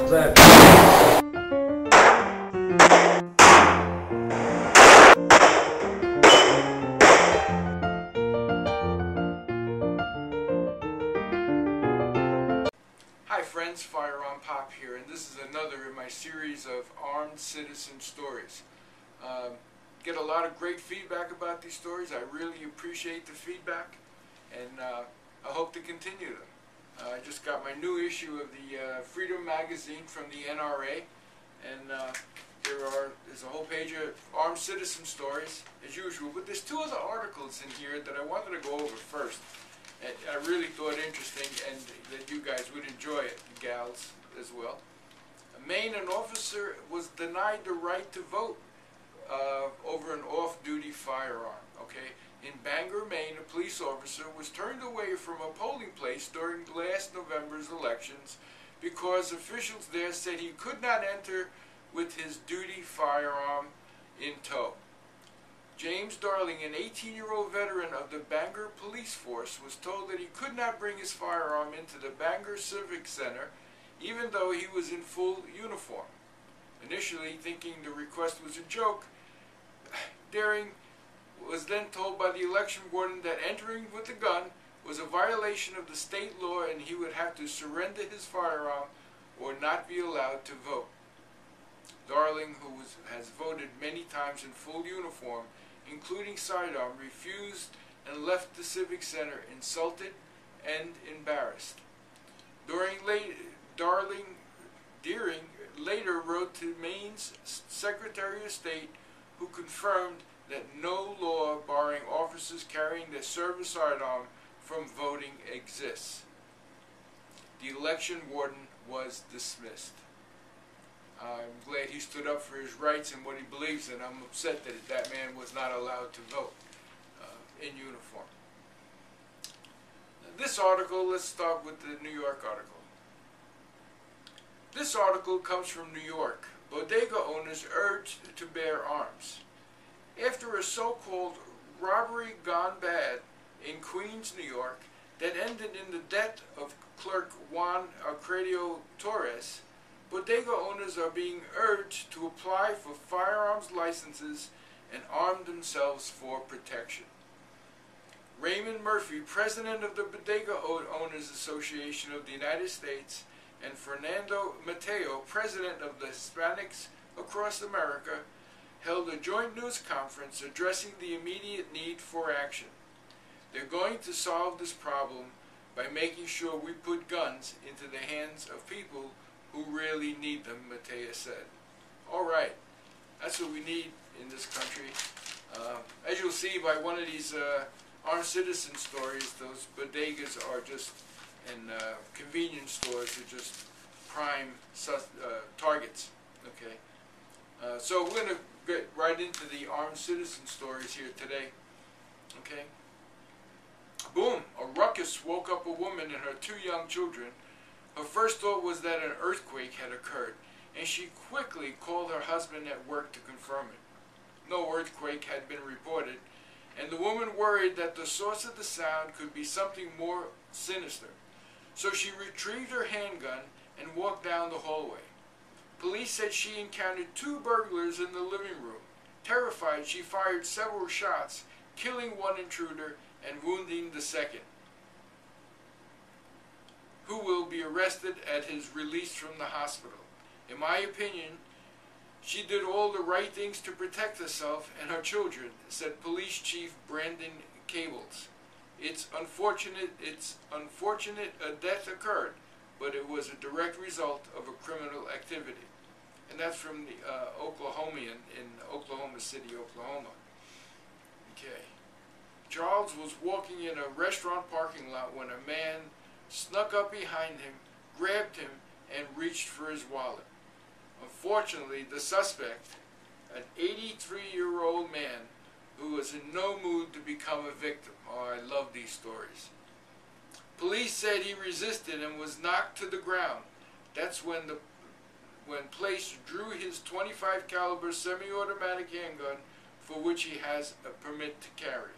that. Hi friends, FirearmPop here, and this is another in my series of armed citizen stories. Get a lot of great feedback about these stories. I really appreciate the feedback, and I hope to continue them. I just got my new issue of the Freedom magazine from the NRA, and there's a whole page of armed citizen stories, as usual, but there's two other articles in here that I wanted to go over first. I really thought interesting, and that you guys would enjoy it, gals, as well. In Maine, an officer was denied the right to vote over an off-duty firearm. Okay, in Bangor, Maine, a police officer was turned away from a polling place during last November's elections because officials there said he could not enter with his duty firearm in tow. James Darling, an 18-year-old veteran of the Bangor Police Force, was told that he could not bring his firearm into the Bangor Civic Center even though he was in full uniform. Initially thinking the request was a joke, Daring was then told by the election warden that entering with a gun was a violation of the state law and he would have to surrender his firearm or not be allowed to vote. Darling, who has voted many times in full uniform, including sidearm, refused and left the Civic Center insulted and embarrassed. Deering later wrote to Maine's Secretary of State, who confirmed that no law barring officers carrying their service sidearm from voting exists. The election warden was dismissed. I'm glad he stood up for his rights and what he believes in. I'm upset that that man was not allowed to vote in uniform. This article, let's start with the New York article. This article comes from New York. Bodega owners urged to bear arms. After a so-called robbery gone bad in Queens, New York, that ended in the death of clerk Juan Alcredio Torres, bodega owners are being urged to apply for firearms licenses and arm themselves for protection. Raymond Murphy, president of the Bodega Owners Association of the United States, and Fernando Mateo, president of the Hispanics Across America, held a joint news conference addressing the immediate need for action. They're going to solve this problem by making sure we put guns into the hands of people who really need them, Mateo said. All right, that's what we need in this country. As you'll see by one of these armed citizen stories, those bodegas are just, and convenience stores are just prime targets. Okay, so we're going to get right into the armed citizen stories here today. Okay, boom! A ruckus woke up a woman and her two young children. Her first thought was that an earthquake had occurred, and she quickly called her husband at work to confirm it. No earthquake had been reported, and the woman worried that the source of the sound could be something more sinister. So she retrieved her handgun and walked down the hallway. Police said she encountered two burglars in the living room. Terrified, she fired several shots, killing one intruder and wounding the second, who will be arrested at his release from the hospital. In my opinion, she did all the right things to protect herself and her children, said Police Chief Brandon Cables. It's unfortunate a death occurred, but it was a direct result of a criminal activity. And that's from the Oklahomian in Oklahoma City, Oklahoma. Okay. Charles was walking in a restaurant parking lot when a man snuck up behind him, grabbed him, and reached for his wallet. Unfortunately, the suspect, an 83-year-old man who was in no mood to become a victim. Oh, I love these stories. Police said he resisted and was knocked to the ground. That's when police drew his .25 caliber semi-automatic handgun, for which he has a permit to carry.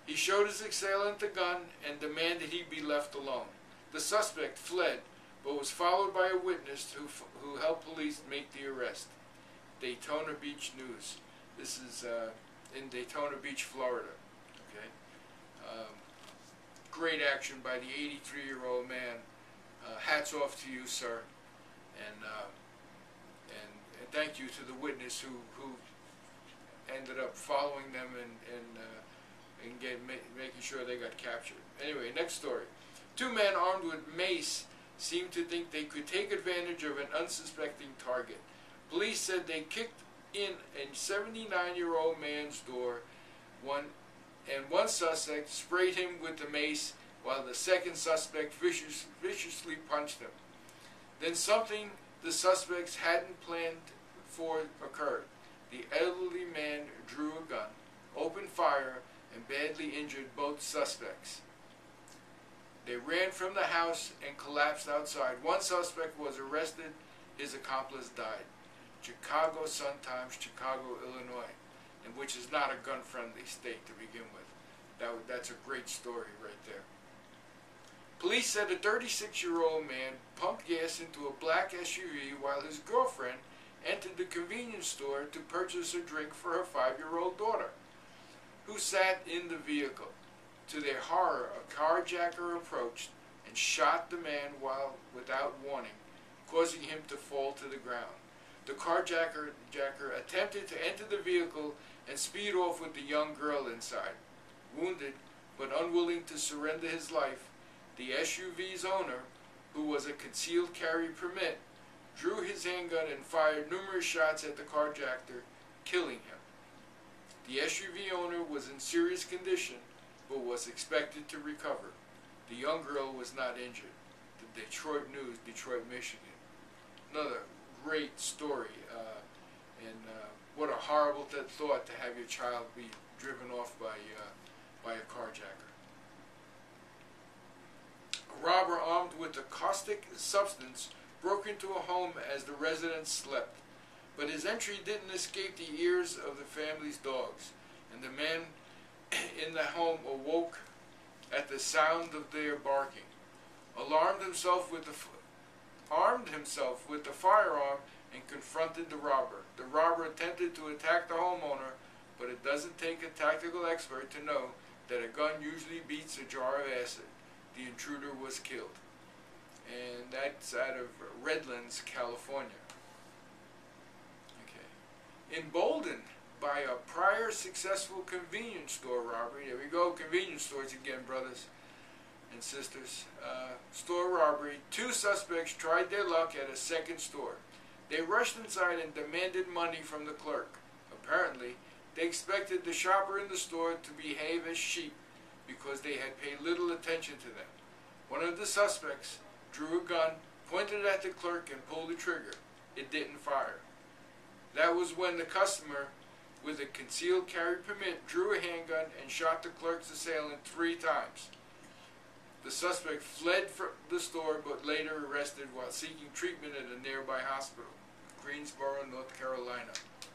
He showed his assailant the gun and demanded he be left alone. The suspect fled, but was followed by a witness who helped police make the arrest. Daytona Beach News. This is in Daytona Beach, Florida. Okay, great action by the 83-year-old man. Hats off to you, sir, and thank you to the witness who ended up following them and making sure they got captured. Anyway, next story. Two men armed with mace seemed to think they could take advantage of an unsuspecting target. Police said they kicked in a 79-year-old man's door, and one suspect sprayed him with the mace while the second suspect viciously punched him. Then something the suspects hadn't planned for occurred. The elderly man drew a gun, opened fire, and badly injured both suspects. They ran from the house and collapsed outside. One suspect was arrested. His accomplice died. Chicago Sun-Times, Chicago, Illinois, and which is not a gun-friendly state to begin with. That's a great story right there. Police said a 36-year-old man pumped gas into a black SUV while his girlfriend entered the convenience store to purchase a drink for her 5-year-old daughter, who sat in the vehicle. To their horror, a carjacker approached and shot the man without warning, causing him to fall to the ground. The carjacker attempted to enter the vehicle and speed off with the young girl inside. Wounded, but unwilling to surrender his life, the SUV's owner, who was a concealed carry permit, drew his handgun and fired numerous shots at the carjacker, killing him. The SUV owner was in serious condition, but was expected to recover. The young girl was not injured. The Detroit News, Detroit, Michigan. Another great story, and what a horrible thought to have your child be driven off by a carjacker. A robber armed with a caustic substance broke into a home as the residents slept, but his entry didn't escape the ears of the family's dogs, and the man in the home awoke at the sound of their barking. Armed himself with the firearm and confronted the robber. The robber attempted to attack the homeowner, but it doesn't take a tactical expert to know that a gun usually beats a jar of acid. The intruder was killed. And that's out of Redlands, California. Okay. Emboldened by a prior successful convenience store robbery. There we go, convenience stores again, brothers and sisters. Store robbery. Two suspects tried their luck at a second store. They rushed inside and demanded money from the clerk. Apparently, they expected the shopper in the store to behave as sheep because they had paid little attention to them. One of the suspects drew a gun, pointed at the clerk, and pulled the trigger. It didn't fire. That was when the customer, with a concealed carry permit, drew a handgun and shot the clerk's assailant 3 times. The suspect fled from the store but later arrested while seeking treatment at a nearby hospital. Greensboro, North Carolina.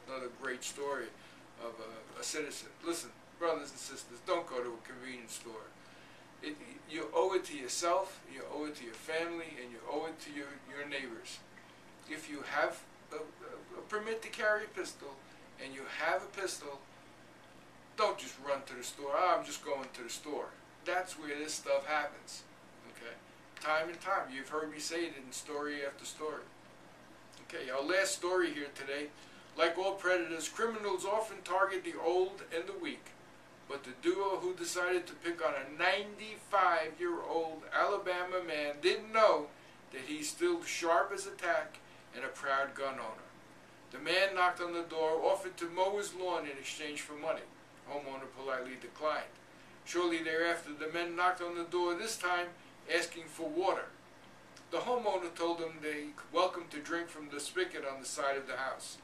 Another great story of a citizen. Listen, brothers and sisters, don't go to a convenience store. You owe it to yourself, you owe it to your family, and you owe it to your neighbors. If you have a permit to carry a pistol, and you have a pistol, don't just run to the store. Oh, I'm just going to the store. That's where this stuff happens. Okay? Time and time. You've heard me say it in story after story. Okay, our last story here today. Like all predators, criminals often target the old and the weak. But the duo who decided to pick on a 95-year-old Alabama man didn't know that he's still sharp as a tack and a proud gun owner. The man knocked on the door, offered to mow his lawn in exchange for money. Homeowner politely declined. Shortly thereafter, the men knocked on the door, this time asking for water. The homeowner told them they welcome to drink from the spigot on the side of the house.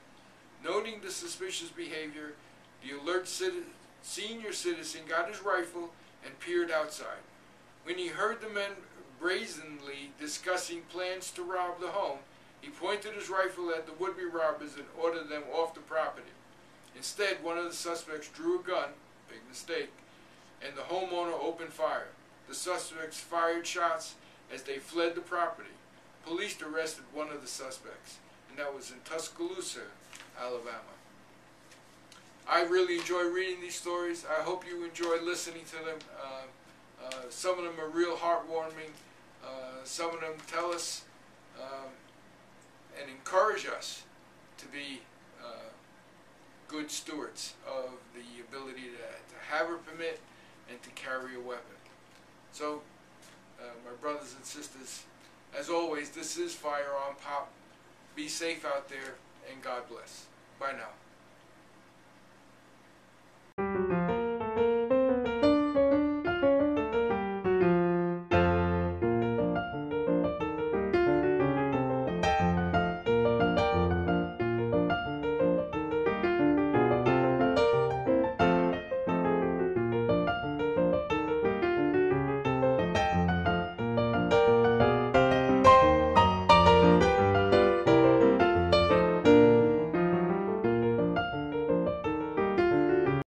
Noting the suspicious behavior, the alert senior citizen got his rifle and peered outside. When he heard the men brazenly discussing plans to rob the home, he pointed his rifle at the would-be robbers and ordered them off the property. Instead, one of the suspects drew a gun, big mistake, and the homeowner opened fire. The suspects fired shots as they fled the property. police arrested one of the suspects, and that was in Tuscaloosa, Alabama. I really enjoy reading these stories. I hope you enjoy listening to them. Some of them are real heartwarming. Some of them tell us and encourage us to be good stewards of the ability to have a permit and to carry a weapon. So, my brothers and sisters, as always, this is FirearmPop. Be safe out there, and God bless. Bye now.